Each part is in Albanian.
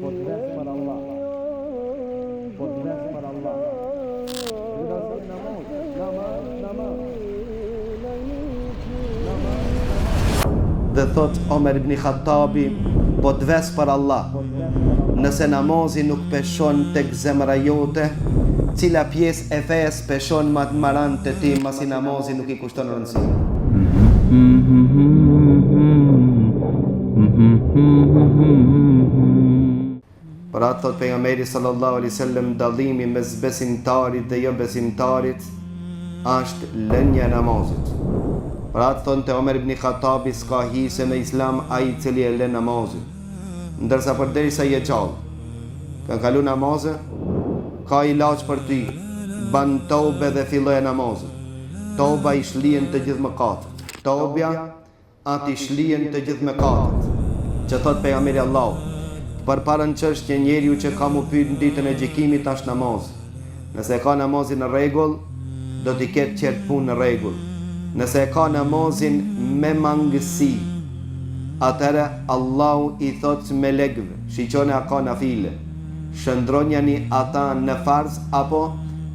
po të vesh për Allah. Po të vesh për Allah. Dhe thot Omer ibn Khattabi, po të vesh për Allah. Nëse namazi nuk peshon tek zemra jote, cila pjesë e fesë peshon më të maran të ti, masi namazi nuk i kushton rëndësi. Për atë thot pejgamberi sallallahu alaihi wasallam, dallimi mes besimtarit dhe jo besimtarit është lënia e namazit. Për atë thonte Omer ibn Khattabi, s'ka hise në Islam ai i cili e lën namazin. Ndërsa përderisa je gjallë, ka kalu namazë, ka ilaç për ty, ban tobe dhe filloj namazin. Toba i shlien të gjithë mëkatet. Tobja atë i shlien të gjithë mëkatet. Që thot pejgamberi Allahu, përpara në çështje njeriu që ka mu pyet në ditën e gjykimit është namaz. Nëse ka namazin në rregull, do t'i ketë qertë punë në rregull. Nëse ka namazin me mangësi, atëherë Allahu i thot melekëve, shiqoni a ka nafile, shëndronjani ata në farz apo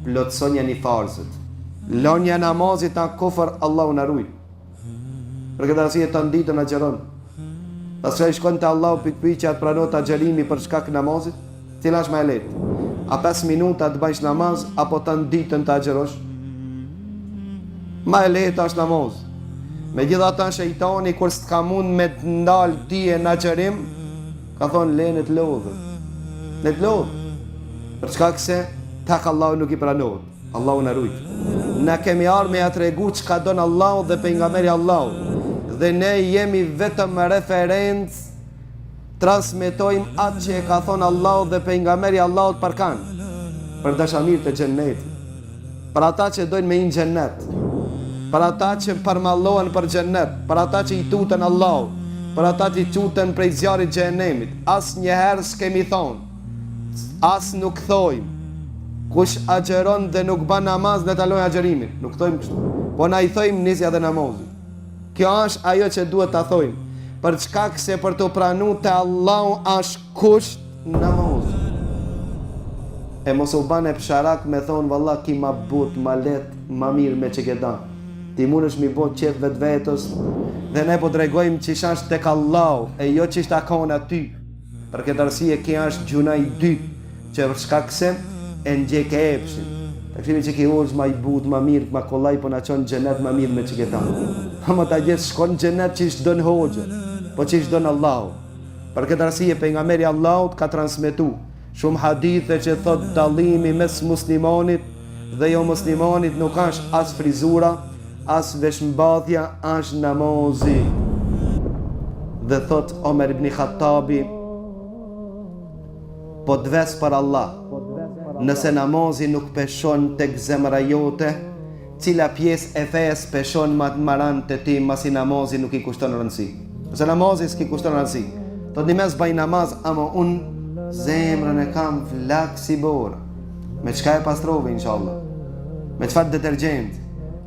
plotësonjani farzët. Lonja namazit ta kufër, Allahu na ruaj. Për këtë arsye të ditën na xheron. Pastaj shkon te Allahu pikpyqja atë pranohet xherimi për shkak të namazit, cila është më e lehtë? A 5 minuta të bësh namaz apo të ditën të xherosh? Më e lehtë është namaz. Megjithatë shejtani kur s'ka mund me të ndal ti e na xherim, ka thonë lenë të lodhë. Le të lodhë. Për shkak se tak Allahu nuk i pranohet. Allahu na ruaj. Na kemi ardhur me ja tregu çka don Allahu dhe pejgamberi Allahu. Dhe ne jemi vetëm referencë, transmetojmë atë që e ka thonë Allahu dhe pejgamberi Allahut për kanë, për dashamirë të xhennetit, për ata që dojnë me në xhennet, për ata që përmallohen për xhennet, për ata që i tutën Allahu, për ata që i tutën prej zjarrit të xhenemit. Asnjëherë s'kemi thonë, as nuk thojmë, kush agjeron dhe nuk bën namaz në talon agjerimin, nuk thojmë kështu, po na i thojmë nisja dhe namazit. Kjo është ajo që duhet ta thojmë, për shkak se për të pranuar te Allahu është kusht namaz. E mos u bane psharak me thonë valla ki ma but, ma let, ma mirë me që këta. Ti mundesh mi bot qef vetës dhe ne po tregojmë që është tek Allahu e jo që është akon aty. Për këtë arsye kjo është gjuna i dytë që për shkak se e ndjek e epshin. Të këshimi që ki orës ma i but, ma mirë, ma kollaj, po na qonë gjenet ma mirë me që këta. Ama ta gjithë shkon gjenet që ishtë donë hoxë, po që ishtë donë Allahu. Për këtë arsye pejgamberi Allahut ka transmetu shumë hadithe që thot dallimi mes muslimanit dhe jo muslimanit nuk është as frizura, as veshmbathja, është namazi. Dhe thot Omer ibn Khattabi, po dves për Allah, nëse namazi nuk peshon tek zemra jote, cila pjesë e fesë peshon më të maran të ti, masi namazi nuk i kushton rëndësi. Nëse namazi s'ki kushton rëndësi, thot një mes bëj namaz, ama unë zemrën e kam flak si borë. Me qka e pastrove, inshallah? Me qfar detergjent?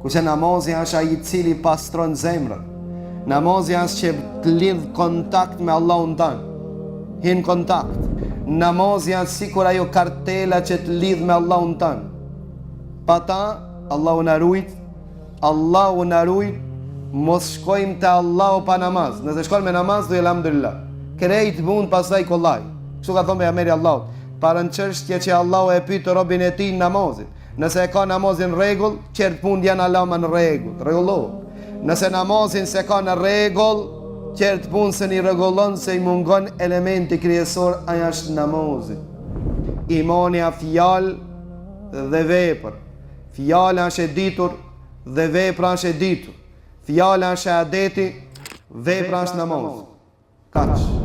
Kurse namazi është ai i cili pastron zemrën. Namazi është që të lidh kontakt me Allahun tanë. Hin kontakt. Namazi është sikur ajo kartela që të lidh me Allahun tanë. Pa ta, Allahu na ruaj, Allahu na ruaj, mos shkojmë te Allahu pa namaz. Nëse shkojmë me namaz, do elhamdulillah. Krejt mund pastaj kollaj. Kështu ka thonë pejgamberi Allahut, para në çështje që Allahu e pyet robën e tij namazin. Nëse e ka namazin në rregull, qert punë janë Allahu në rregull, rregullohet. Nëse namazin se ka në rregull, qert punë se i rregullon se i mungon elementi krijesor, ajo është namazi. Imani a fjalë dhe vepër. Fjala është e ditur dhe vepra është e ditur. Fjala është e adeti, vepra është namaz. Kaq.